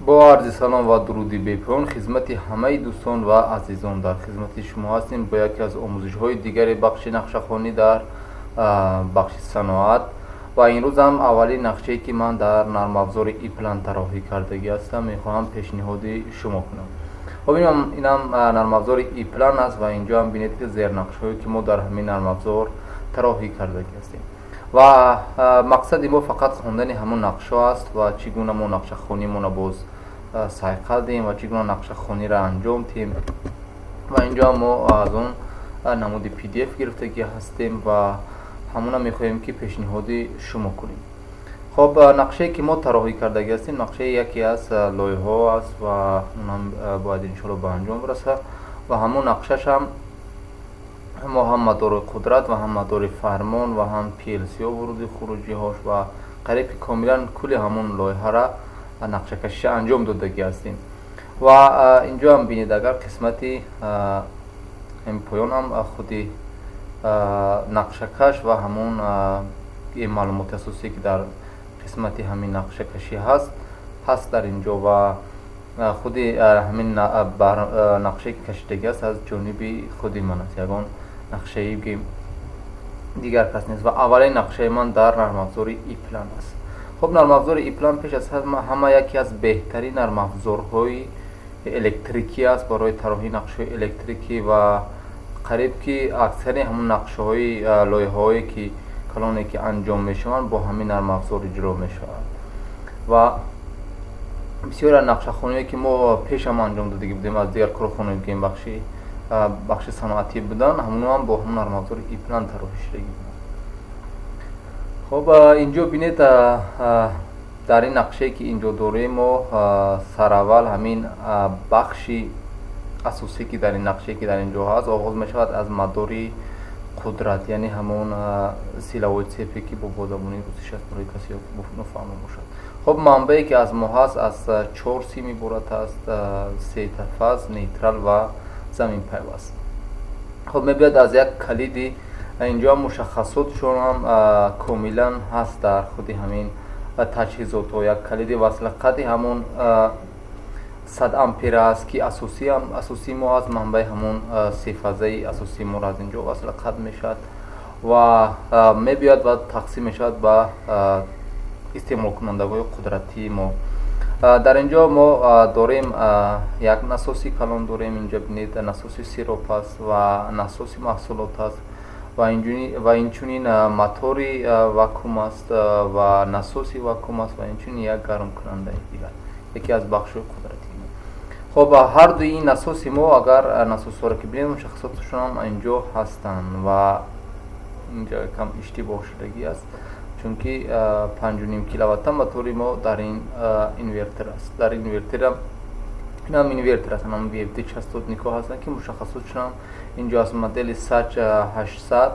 با عرض سلام و درودی بپایان خدمت همه دوستان و عزیزان در خدمت شما هستیم با یکی از آموزش‌های دیگر بخش نقشه‌خوانی در بخش صنعت و این روز هم اولین نقشه‌ای که من در نرم افزار ای پلان طراحی کردگی هستم میخواهم پیشنهاد شما کنم. خب اینم نرم افزار ای پلان است و اینجا هم بینید که زیر نقشه‌هایی که ما در همین نرم افزار طراحی کردگی هستیم و مقصد ما فقط خواندن همون نقشه است و چگونه ما نقشه خونی ما باز سعی کردیم و چگونه نقشه خونی را انجام دادیم و اینجا ما از اون نمود پی دی اف گرفتگی هستیم و همون میخواهیم که پیشنهادی شما کنیم. خب نقشه که ما طراحی کردگی هستیم نقشه یکی از لایه ها است و اونم باید انشالله به انجام برسه و همون نقشش هم ما هم مدار قدرت و هم مدار فرمان و هم پی ال سی ها ورودی خروجی هاش و قریب کاملا کل همون لایه را نقشه کشی انجام دادگی هستیم و اینجا هم بینید اگر قسمتی این پایان هم خودی نقشه کش و همون معلومات اساسی که در قسمتی همین نقشه کشی هست در اینجا و خودی همین نقشه کشیدگی است از جانبی خودی من است، یگان نقشه ای که دیگر کس نیست و اولین نقشه من در نرم افزار ای پلان است. خب نرم افزار ای پلان پیش از همه یکی از بهترین نرم افزارهای الکتریکی است برای طراحی نقشه الکتریکی و قریب که اکثر همون نقشه های لایه هایی که کلانی که انجام میشوند با همین نرم افزار اجرا میشوند و بسیار نقشه خونی که ما پیش هم انجام داده بودیم از دیگر کارخانه‌ای که این بخش صنعتی بودن همون هم با همون نرم افزار ای پلان طراحی شده بود. خب اینجا بینید در این نقشه که اینجا داریم ما سراول همین بخشی اساسی که در این نقشه که در اینجا هست آغاز می شود از مداری قدرت، یعنی همون سیلوی تیپی که با بادمونی روزش است برای کسی نفهمه باشد. خب منبعی که از ما هست از 4 سی می بورد است، 3 تفاز، نیترال و زمین پیوست. خب می بیاد از یک کلیدی اینجا مشخصاتشون هم کاملا هست در خودی همین تجهیزات و یک کلید وصل قطعی همون 100 امپیر است که اساسی ما از منبع همون 3 فازه اساسی ما را از اینجا وصل قطع می شد و می بیاد و تقسیم می شد به استعمال کننده های قدرتی ما. در اینجا ما داریم یک نسوسی کلان داریم، اینجا بینید نسوسی سیروپ است و نسوسی محصولات است و اینچنین موتوری واکوم است و نسوسی واکوم است و اینچنین یک گرم کننده دیگر یکی از بخش قدرتی. خب هر دوی این نسوسی ما اگر نسوس ها را که بینید مشخصاتشون هم اینجا هستند و اینجا کم اشتباه شدگی است چون که 5.5 کیلووات موتوری ما در این اینورتر است. در این اینورتر این هم اینورتر است، هم وی اف دی 60 نیکو هستن که مشخصاتشون هم اینجا از مدل سچ 800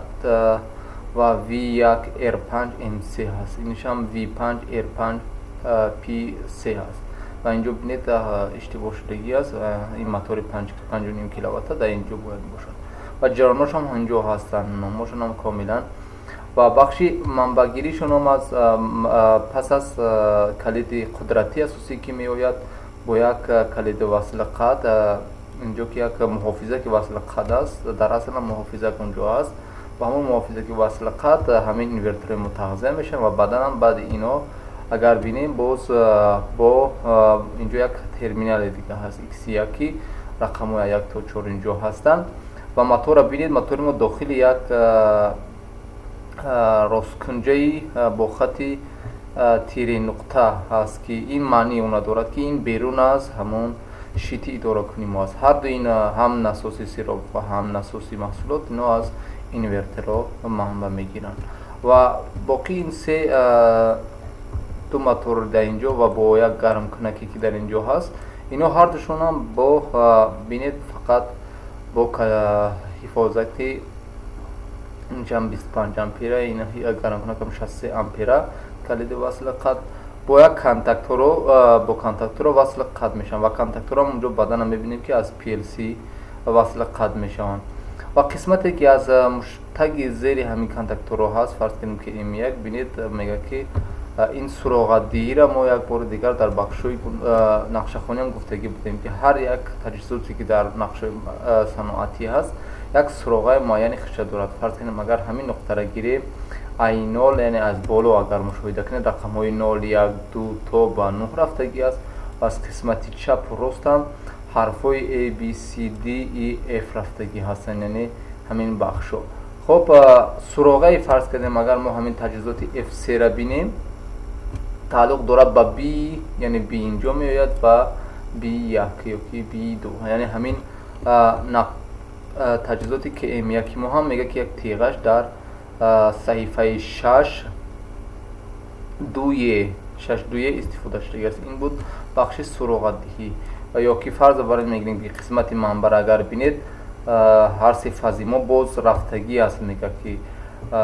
و V1 R5 MC هست، اینش هم V5 R5 P3 هست و اینجا بینید اشتباه شدگی است. این موتور 5.5 کیلووات در اینجا باید باشد و جراناش هم اینجا هستن، نامشون هم کاملا و بخش منبعگیریشون هم از پس از کلید قدرتی اساسی که می آید با یک کلید وصل قطع اینجا که یک محافظه که وصل قطع است، در اصل محافظه اونجا است و همون محافظه که وصل قطع همین اینورتر متغذیه میشن و بعدا هم بعد اینا اگر بینیم باز با اینجا یک ترمینال دیگه هست X1 که رقم 1 تا 4 اینجا هستند و موتور را بینید موتور ما داخل یک راستکنجه با خطی تیری نقطه هست که این معنی اون دارد که این بیرون از همون شیتی اداره کنیم است. هر دو این هم نسوسی سیروپ و هم نسوسی محصولات اینا از اینورتر را منبع میگیرن و باقی این سه دو موتور در اینجا و با یک گرم کنکی که در اینجا هست اینا هر دوشون هم با بینید فقط با حفاظتی اینجا 25 امپیره، این گرم کنک 63 امپیره کلید وصل قطع با یک کانتاکتور وصل قطع میشن و کانتاکتور هم اونجا بعدا هم میبینیم که از پی ال سی وصل قطع میشن و قسمتی که از مشتق زیر همین کانتاکتور هست فرض کنیم که M1 بینید میگه که این سوراخ‌دهی‌را ما یک بار دیگر در بخش‌های نقشه‌خوانی هم گفتگی بودیم که هر یک تجهیزاتی که در نقشه صنعتی هست یک سوراخ‌های معینی خشت دارد. فرض کنیم اگر همین نقطه را گیریم ای 0 یعنی از بالا اگر مشاهده کنید رقم‌های 0 1 2 تا به 9 رفتگی است و از قسمت چپ و راست هم حرف‌های A B C D E F رفتگی هستند، یعنی همین بخش‌ها. خب سوراخ‌های فرض کردیم اگر ما همین تجهیزات F3 را بینیم تعلق دارد با B، یعنی B اینجا میآید و B1 یا B2، یعنی همین تجهیزاتی که M1 ما هم میگه که یک تیغش در صحیفه 6 دوی استفاده شده است. این بود بخش سوراخ‌دهی. و یا که فرض برای میگیم که قسمت منبر اگر بینید هر سه فازی ما باز رفتگی است، میگه که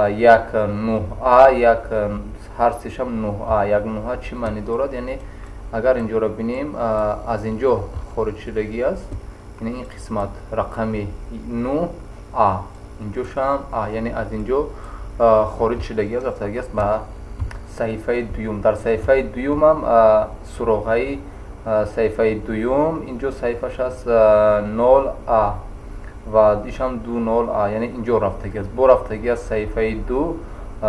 یک 9A یک هر سه‌ش هم 9A یک 9A چی معنی دارد؟ یعنی اگر اینجا را بینیم از اینجا خارج شدگی است، یعنی این قسمت رقمی 9A اینجا هم A، یعنی از اینجا خارج شدگی است، رفتگی است به صحیفه دوم. در صحیفه دوم هم سوراخ‌های صحیفه دوم اینجا صحیفه‌اش است 0A و دیش هم 20A، یعنی اینجا رفتگی است، با رفتگی از صحیفه 2 9A،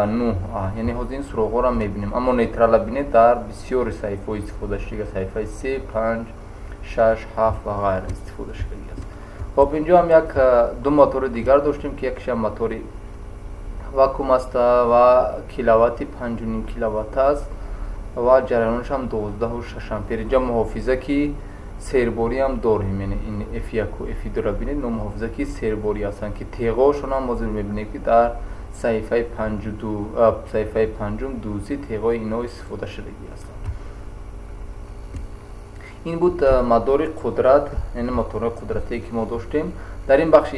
یعنی خود این سوراخ‌ها را می‌بینیم. اما نیترال بینید در بسیاری صحیفه استفاده شده، صحیفه 3 5 6 7 و غیره استفاده شده است. خب اینجا هم یک دو موتور دیگر داشتیم که یکیش موتور واکوم است و کیلووات 5.5 کیلووات است و جریانش هم 12.6 امپر. اینجا محافظه که سیرباری هم داریم، یعنی این F1 و F2 را بینید نو محافظه که سیرباری هستند که تیغاشون هم موضوع میبینید که در صحیفه 5 دوزی تیغای اینا استفاده شدگی هستند. این بود مدار قدرت، یعنی موتور قدرتی که ما داشتیم. در این بخش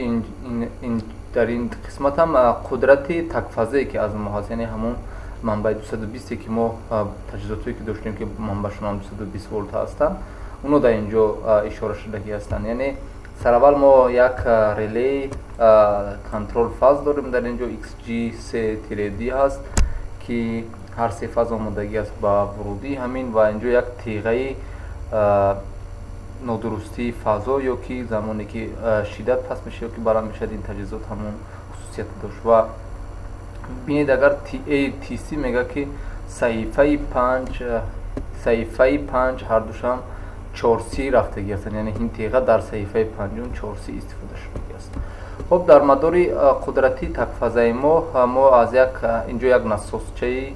در این قسمت هم قدرت تکفازه که از ما هست، یعنی همون منبع 220 که ما تجهیزاتی که داشتیم که منبعشون هم 220 ولت هستند اونو در اینجا اشاره شدگی هستند. یعنی سر اول ما یک ریلی کنترل فاز داریم در اینجا XG3-D هست که هر سه فاز آمادگی است با ورودی همین، و اینجا یک تیغه نادرستی فضا یا که زمانی که شدت پس میشه یا که بالا میشه این تجهیزات همون خصوصیت داشت. و بینید اگر TC میگه که صحیفه 5 هر دوش هم 4C رفتگی هستند، یعنی این تیغه در صحیفه 5 4C استفاده شده است. خب در مدار قدرتی تکفازه ما از اینجا یک نسوسچه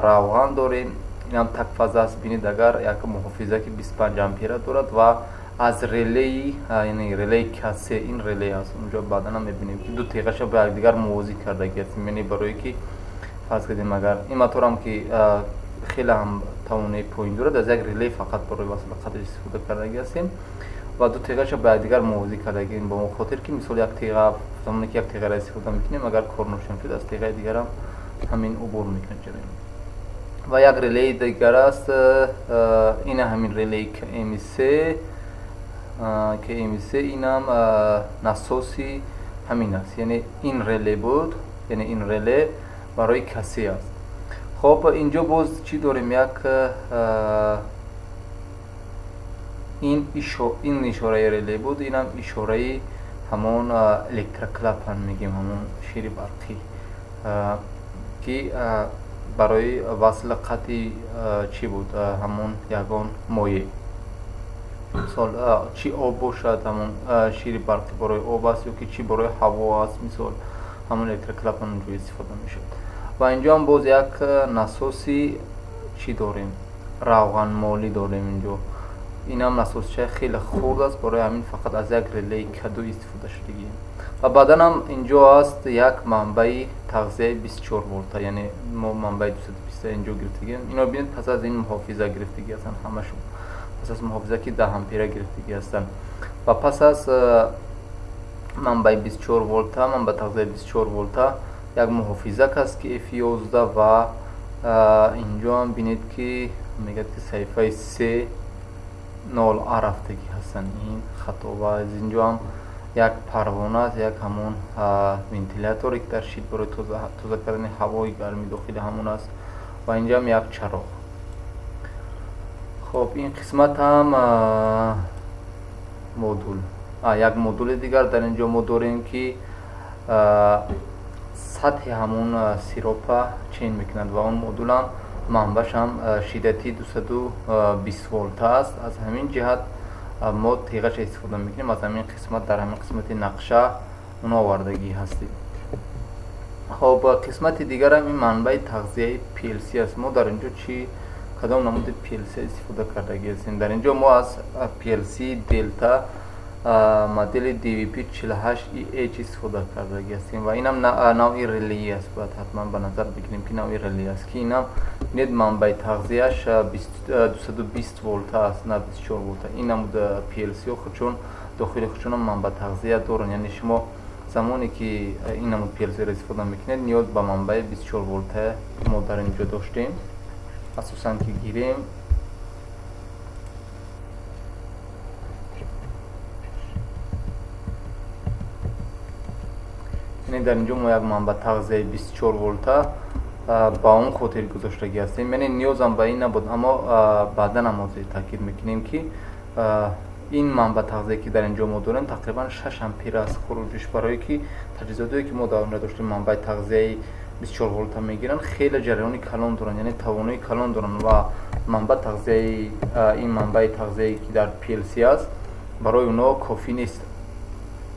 روغن داریم، این هم تکفازه است. بینید اگر یک محافظه که 25 امپر دارد و از ریلی، یعنی ریلی کاسه، این ریلی است اونجا بعدا هم میبینیم که دو تیغش به یکدیگر موازی کردگی است، یعنی برای که فرض کنیم اگر این موتور هم که خیلی هم توانایی پایین دارد از یک ریلی فقط برای وصل قطع استفاده کردگی هستیم و دو تیغش به یکدیگر موازی کردگی. این با خاطر که مثال یک تیغه زمانی که یک تیغه را استفاده میکنیم اگر کار نشون شد از تیغه دیگر هم همین عبور میکنیم. و یک ریلی دیگر است، این همین ریلی که MC این هم نسوسی همین است، یعنی این ریلی بود، یعنی این ریلی برای کسی است. خب اینجا باز چی داریم؟ یک این اشاره ریلی بود، این هم اشاره همون الکتریکل میگیم، همون شیر برقی که برای وصل قطعی چی بود؟ همون یگان مایع، مثال چی آب باشد همون شیر برقی برای آب است یا که چی برای هوا است، مثال همون الکتریکل اونجا استفاده میشد. و اینجا هم باز یک نسوسی چی داریم؟ روغن مالی داریم اینجا. این هم نسوسچه خیلی خرد است، برای همین فقط از یک ریلی کدو استفاده شدگی. و بعدا هم اینجا است یک منبع تغذیه 24 ولت، یعنی ما منبع 220 اینجا گرفتگی. اینا ببینید پس از این محافظه گرفتگی هستن همشون، پس از محافظه که 10 امپر گرفتگی هستن. و پس از منبع 24 ولت منبع تغذیه 24 ولت یک محافظه است که F11 و اینجا هم بینید که میگه که صحیفه 3 0 رفتگی هستن این خطا. و از اینجا هم یک پروانه است، یک همون ونتیلاتوری که در شید برای تازه کردن هوای گرمی داخل همون است. ва инҷам як чароғ. хоб ин қисмат ҳам модул як модули дигар дар инҷо мо дорем ки сатҳи ҳамон сиропа чен мекунад ва он модулам манбаъш ҳам шиддати 220 волта аст. аз ҳамин ҷиҳат мо тиғаша истифода мекунем. аз ҳамин қисмат дар ҳамин қисмати нақша он овардагӣ ҳастем. хоб қисмати дигарам ин манбаи тағзияи PLC аст. мо дар инҷо чӣ кадом намуди PLC истифода кардагӣ ҳастем? дар инҷо мо аз PLC Delta модели DVP48EH истифода кардагӣ ҳастем ва инам навъи релеи аст. бояд ҳатман ба назар бигирем ки навъи релеи аст ки инам бинед манбаи тағзияш 220 волта аст, на 24 волта. ин намуди PLC-ҳо худшон дохили худшонам манбаъ тағзия доранд. яъне шумо замоне ки ин намуди PLC-ро истифода мекунед ниёз ба манбаи 24 волта мо дар инҷо доштем. асосан ки гирем дар инҷо мо як манбаъ тағзияи 24 волта ба он хотир гузоштагӣ ҳастем. яъне ниёзам ба ин набуд, аммо баъдан ҳам ҳозир таъкид мекунем ки ин манбаъ тағзие ки дар инҷо мо дорем тақрибан 6 ампер аст хуруҷиш, барое ки таҷҳизотое ки мо дар онҷо доштем манбаи тағзияи 24 волта мегиранд, хеле ҷараёни калон доранд, яъне тавонои калон доранд ва манбаъ тағзияи ин манбаи тағзие ки дар PLC аст барои онҳо кофӣ нест.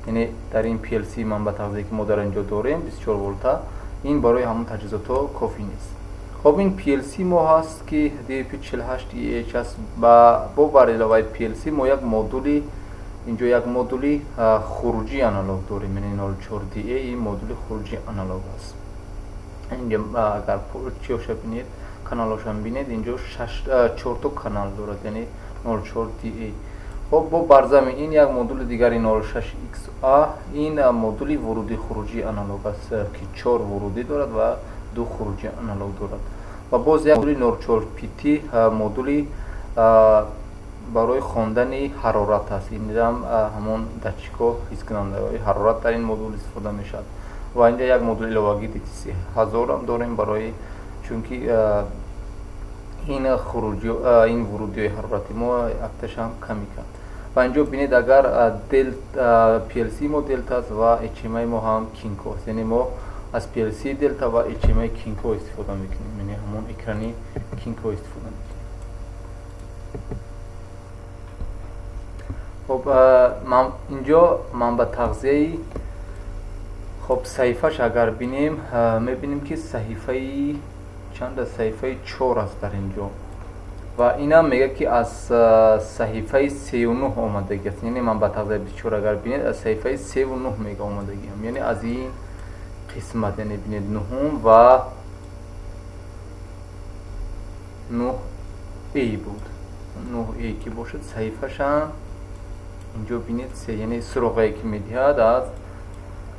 яъне дар ин PLC манбаъ тағзие ки мо дар инҷо дорем 24 волта, ин барои ҳамон таҷҳизотҳо кофӣ нест. хоб ин PLC мо ҳаст ки DVP48EH аст. бо бар иловаи PLC мо як модули инҷо як модули хуруҷи аналог дорем, яъне 04DA ин модули хуруҷи аналог аст. инҷо агар чиоша бинед, каналошам бинед, инҷо 4 канал дорад, яъне 04DA. хоб бо барзами ин як модули дигари 06XA ин модули вуруди хуруҷи аналог аст ки 4 вурудӣ дорад ва 2 хуруҷи аналог дорад. ва боз як модули 04PT модули барои хондани ҳарорат аст. инам ҳамон датчикҳо ҳискунандаҳои ҳарорат дар ин модул истифода мешавад. ва инҷа як модули иловагӣ DTC1000 ам дорем, барои чунки ин вурудиҳои ҳарорати мо акташам ками кард. ва инҷо бинед агар PLC мо Delta аст ва HMI мо ҳам Kinko аст. яъне мо аз PLC Delta ва HMI Kinko истифода мекунем, яъне ҳамон экрани Kinko истифода мекунем. хоб инҷо манбаъ тағзияи саҳифаш агар бинем, мебинем ки саҳифаи чанда саҳифаи 4 аст дар инҷо ва инам мега ки аз саҳифаи 39 омадагӣ аст. яъне манбаъ тағзияи 24 агар бинед аз саҳифаи 39 мега омадагиам, яъне аз ин қисмат, яъне бинед 9 ва 9A буд, 9A ки бошад саҳифашам инҷо бинед яъне суроғае ки медиҳад аз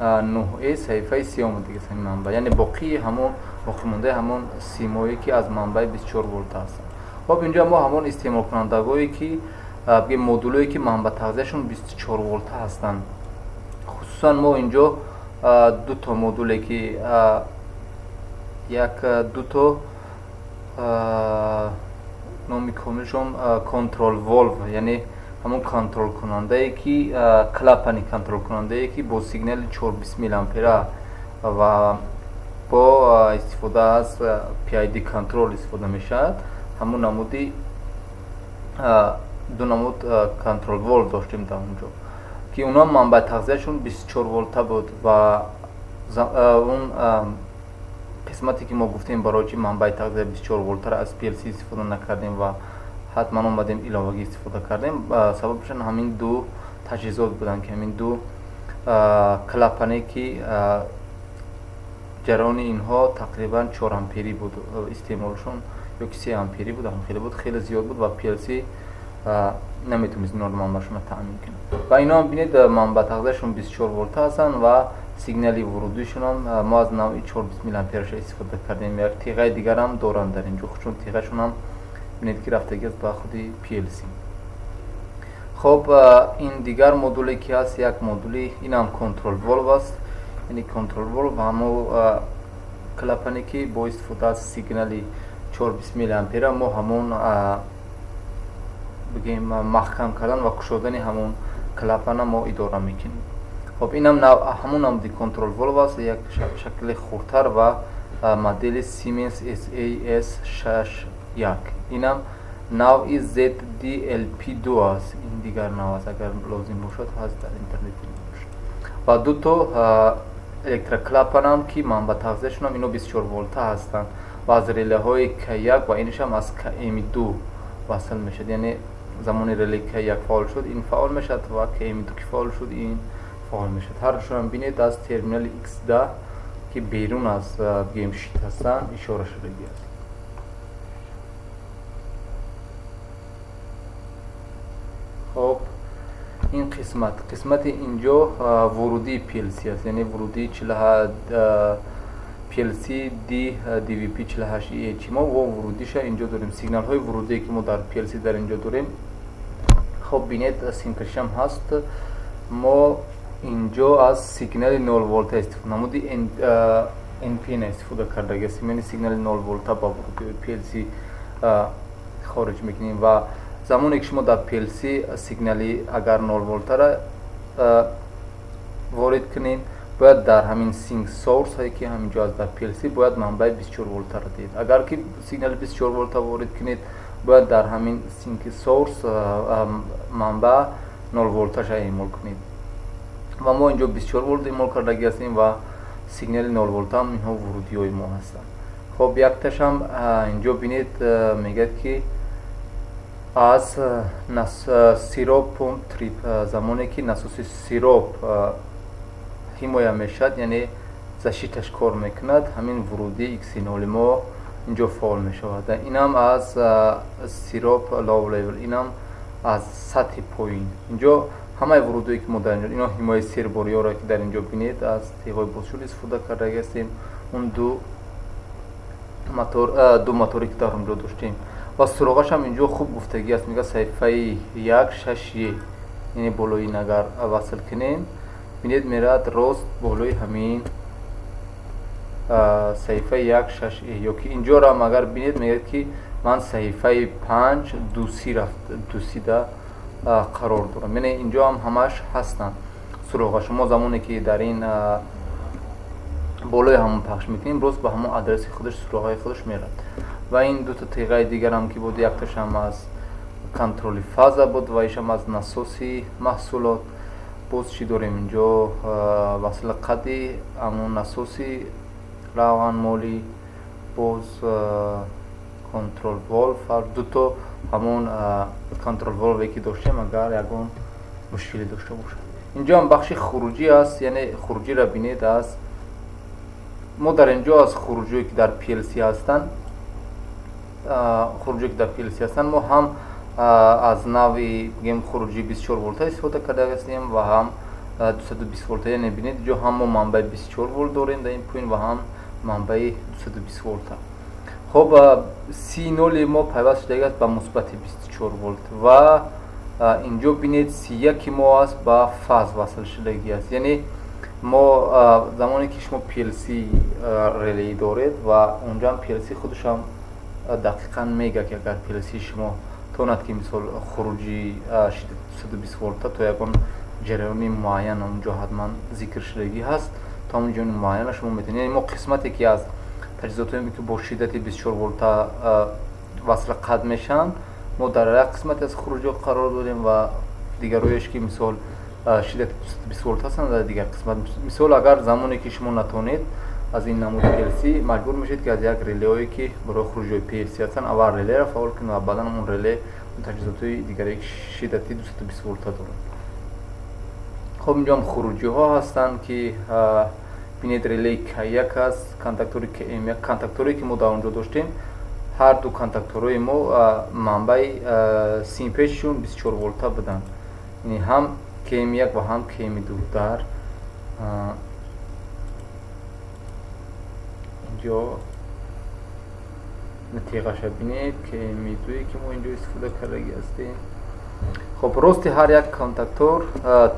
9A саҳифаи 3 омадагӣ аст манбаъ, яъне боқии ҳамон боқимондаи ҳамон симое ки аз манбаи 24 волта ҳастанд. хоб инҷо мо ҳамон истеъмолкунандагое ки модулое ки манбаъ тағзияшон 24 волта ҳастанд. хусусан мо инҷо ду то модуле ки дуто номи комилшон контрол волв, яъне ҳамон контролкунандае ки клапани контролкунандае ки бо сигнали 420 мА ва бо истифода аз PID контрол истифода мешавад. ҳамон намуди ду намуд контрол волв доштем дар онҷо ки онҳо манбаъ тағзияшон 24 волта буд ва он қисмате ки мо гуфтем барои чи манбаи тағзия 24 волтаро аз PLC истифода накардем ва ҳатман омадем иловагӣ истифода кардем, сабабшон ҳамин ду таҷҳизот буданд ки ҳамин ду клапане ки ҷараёни инҳо тақрибан 4 ампери буд истеъмолшон, ё ки 3 ампери буд, хеле зиёд буд ва PLC наметонист инҳоро манбаъшонро таъмин кунад. ва инҳоам бинед манбаъ тағзияшон 24 волта ҳастанд ва сигнали вурудишонам мо аз навъи 420 мА истифода кардем. як тиғаи дигарам доранд дар инҷо, чун тиғашонам бинед ки рафтагӣ аст ба худи PLC. хоб ин дигар модуле ки ҳаст, як модули инам контрол волв аст, яъне контрол волв ҳамо клапане ки бо истифода аз сигнали 420 миллиампера мо ҳамон бигем маҳкам кардан ва кушодани ҳамон клапана мо идора мекунем. хоб инам ҳамон намуди контрол волв аст, як шакли хурдтар ва модели Siemens SAS61. инам навъи ZDLP2 аст. ин дигар нав аст, агар лозим бошад ҳаст дар интернет мебошад. ва дуто электроклапанам ки манба тағзияшонам ино 24 волта ҳастанд ва аз релеҳои K1 ва инашам аз KM2 васл мешад. яъне замони реле K1 фаъол шуд, ин фаъол мешад ва KM2 ки фаъол шуд, ин фаъол мешад. ҳардушонам бинед аз терминали X10 ки берун аз бигем шит ҳастанд ишора шудагӣ аст. хоб ин қисмати инҷо вурудии PLC аст, яъне вурудии PLC DVP 48 мо ва вурудиша инҷо дорем. сигналҳои вурудие ки мо дар PLC дар инҷо дорем, хоб бинед синкашам ҳаст. мо инҷо аз сигнали 0 волта истифода намуди NPN истифода кардагиастем, яъне сигнали 0 волта ба вурудии PLC хориҷ мекунем ва замоне ки шумо дар PLC сигнали агар 0 волтара ворид кунед, бояд дар ҳамин sync source ҳое ки ҳаминҷо аст дар PLC бояд манбаи 24 волтара диҳед. агар ки сигнали 24 волта ворид кунед, бояд дар ҳамин sync source манба 0 волташа эъмол кунед. ва мо инҷо 24 волт эъмол кардаги ҳастем ва сигнали 0 волта ҳам инҳо вурудиҳои мо ҳастанд. хоб якташам инҷо бинед мегӯяд ки аз сироп пумп трип, замоне ки насоси сироп ҳимоя мешавад, яъне защиташ кор мекунад, ҳамин вуруди X0 мо инҷо фаъол мешавад. инам аз сироп low level, инам аз сатҳи поин. инҷо ҳамаи вурудие ки мо дар инҷо, ино ҳимояи сербориёро ки дар инҷо бинед аз теғои бозшуд истифода кардаги ҳастем. он ду мотори ки дар онҷо доштем ва суроғашам инҷо хуб гуфтагӣ аст, мегӯяд саҳифаи 1.6e, яъне болои ин агар васл кунем, бинед меравад рост болои ҳамин саҳифаи 1.6e, ё ки инҷорам агар бинед мегӯяд ки ман саҳифаи 5.2 қарор дорам, яъне инҷо ҳам ҳамаш ҳастанд суроғаша. мо замоне ки дар ин болои ҳамон пахш мекунем, рост ба ҳамон адреси худаш суроғаи худаш меравад. ва ин дута теғаи дигарам ки буд, якташам аз контроли фаза буд ва ишам аз насоси маҳсулот. боз чӣ дорем инҷо? васла қади ҳамон насоси равғанмолӣ, боз контрол волв, дуто ҳамон контрол волве ки доштем агар ягон мушкиле дошта бошад. инҷо ҳам бахши хуруҷӣ аст, яъне хуруҷиро бинед аз мо дар инҷо аз хуруҷие ки дар PLC ҳастанд, мо ҳам аз нави гем хуруҷи 24 волта истифода кардаги ҳастем ва ҳам 220 волта, яъне бинед инҷо ҳам мо манбаи 24 волт дорем дар ин поин ва ҳам манбаи 220 волта. хоб C0 мо пайваст шудаги аст ба мусбати 24 волт ва инҷо бинед C1 мо аст ба фаз васл шудагӣ аст, яъне мо замоне ки шумо PLC релеи доред ва онҷам PLC худашам дақиқан мегӯяд ки агар PLC шумо тонад ки мисол хуруҷи 220 волта то ягон ҷараёни муайян онҷо ҳатман зикр шудагӣ ҳаст, то ҳамон ҷараёни муайяна шумо метавонед, яъне мо қисмате ки аз таҷҳизотҳое ки бо шиддати 24 волта васла қад мешаванд, мо дар як қисмате аз хуруҷиҳо қарор додем ва дигарояш ки мисол шиддати 220 волта ҳастанд дар дигар қисмат. мисол агар замоне ки шумо натавонед аз ин намуди PLC, маҷбур мешавед ки аз як релеҳое ки барои хуруҷиҳои PLC ҳастанд аввал релеро фаъол кунед ва баъдан он реле таҷҳизотҳои дигаре ки шиддати 220 волта дорад. хоб инҷоам хуруҷиҳо ҳастанд ки бинед релеи K1 аст, контактори KM1, контакторе ки мо дар онҷо доштем, ҳар ду контакторои мо манбаи симпешшон 24 волта буданд, яъне ҳам KM1 ва ҳам KM2 дар инҷо натиғаша бинед KM2 ки мо инҷо истифода кардаги ҳастем. хоб рости ҳар як контактор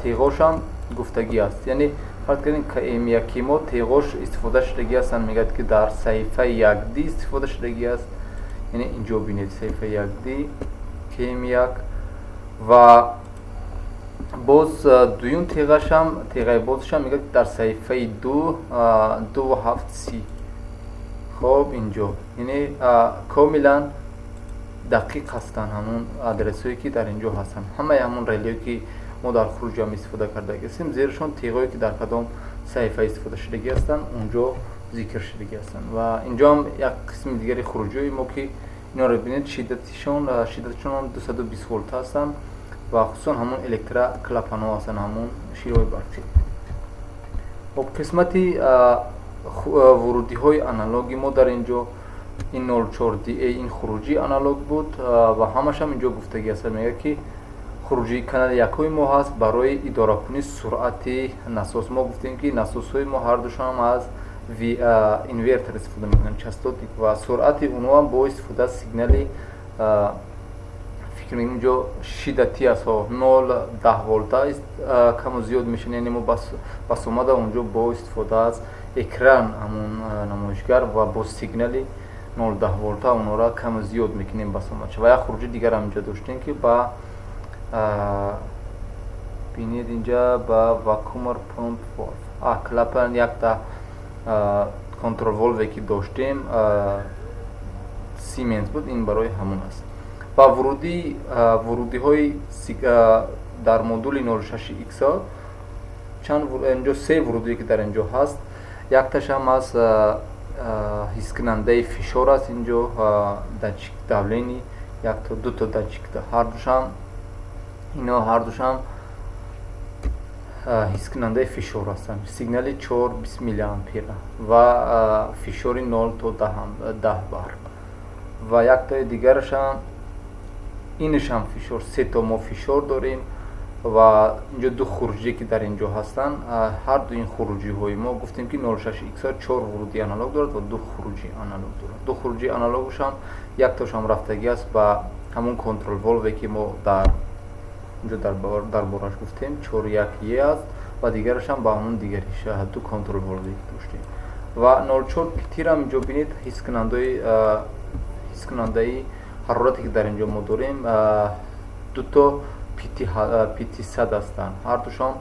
теғошам гуфтагӣ аст, яъне фарқ кардем KM1 мо теғош истифода шудагӣ ҳастанд, мегӯяд ки дар саҳифаи 1D истифода шудагӣ аст, یعنی اینجا بینید صفحه 1 کم 1 و باز دویون تیغه بازش هم میگه در صفحه 2.7.30. خب اینجا یعنی کاملا دقیق هستن همون آدرس هایی که در اینجا هستن، همه همون ریلی که ما در خروج هم استفاده کرده هستیم، زیرشون تیغایی که در کدام صفحه استفاده شده هستن اونجا ذکر شده هستن. و اینجا هم یک قسم دیگری خروجی ما که اینا رو ببینید شدتشون 220 ولت هستن و خصوصا همون الکترا کلاپانا هستن، همون شیرای برقی. خب قسمتی ورودی های آنالوگی ما در اینجا این 04DA این خروجی آنالوگ بود و همش هم اینجا گفتگی هست، میگه که خروجی کانال یکوی ما هست برای اداره کنی سرعت نسوس. ما گفتیم که نسوس های ما هر دوشان هم از اینورتر استفاده میکنن چاستوتیک و سرعت اونها هم با استفاده از سیگنالی فکر میکنم اینجا شدتی است، 0-10 ولت است، کم و زیاد میشن. یعنی ما بس اومده اونجا با استفاده از اکران همون نمایشگر و با سیگنالی 0-10 ولت اونها را کم و زیاد میکنیم بس اومده. و یک خروجی دیگر هم اینجا داشتیم که با بینید اینجا با واکومر پمپ کلاپن یک تا کنترل والوی که داشتیم سیمنس بود، این برای همون است. و ورودی های در مدول 06X چند اینجا 3 ورودی که در اینجا هست، یک تاش هم از حس کننده فشار است، اینجا داتچیک داولینی، یک تا 2 تا داتچیک، هر دوش هم اینا هر دوش هم حس کننده فشار هستن. سیگنالی 420 میلی آمپیر و فشاری 0 تا 10 بار. و یک تا دیگرش هم اینش هم فشار، 3 تا ما فشار داریم و اینجا 2 خروجی که در اینجا هستن. هر دو این خروجی های ما گفتیم که 06X 4 ورودی آنالوگ دارد و 2 خروجی آنالوگ دارد. 2 خروجی آنالوگش هم یک تاش هم رفتگی است با همون کنترل والوی که ما اینجا در بارش گفتیم 4.1 است و دیگرش هم با همون دیگریش 2 کنترل والوی داشتیم. و 04 PT را اینجا بینید حس کننده حرارتی که در اینجا ما داریم 2 تا PT 100 هستند، هر دوشان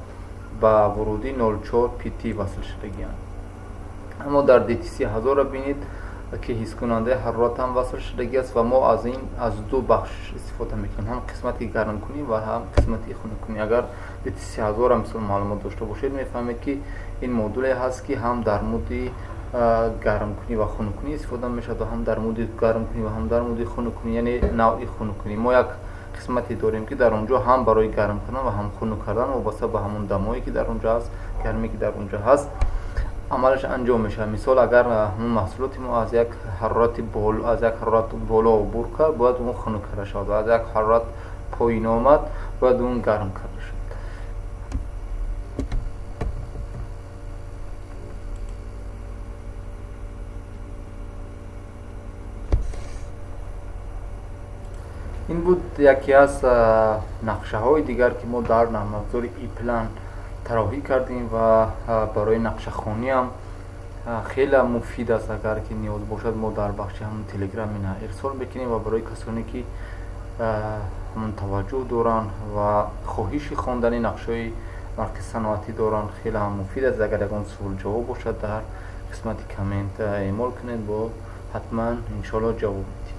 با ورودی 04 PT وصل شدگیان. اما در DTC 1000 را بینید که حس کننده حرارت هم وصل شدگی است و ما از دو بخش استفاده میکنیم، هم قسمتی گرم کنی و هم قسمتی خنک کنی. اگر DTC 1000 را مثل معلومات داشته باشید میفهمید که این مدل هست که هم در مود گرم کنی و خنک کنی استفاده میشه و هم در مود گرم کنی و هم در مود خنک کنی، یعنی نوع خنک کنی. ما یک قسمتی داریم که در اونجا هم برای گرم کردن و هم خنک کردن وابسته به همون دمایی که در اونجا هست، گرمی که در اونجا هست عملش انجام میشه. مثال اگر همون محصولات ما از یک حرارت بالا عبور کرد باید اون خنک کرده شد و از یک حرارت پایین آمد باید اون گرم کرده شد. این بود یکی از نقشه های دیگر که ما در نرم افزار ای پلان طراحی کردیم و برای نقشه خوانی هم خیلی مفید است. اگر که نیاز باشد ما در بخش همون تلگرام اینا ارسال بکنیم و برای کسانی که همون توجه دارن و خواهش خواندن نقشه های مرکز صنعتی دارن خیلی هم مفید است. اگر یکان سوال جواب باشد در قسمت کامنت ایمیل کنید با حتما انشالله جواب میدیم.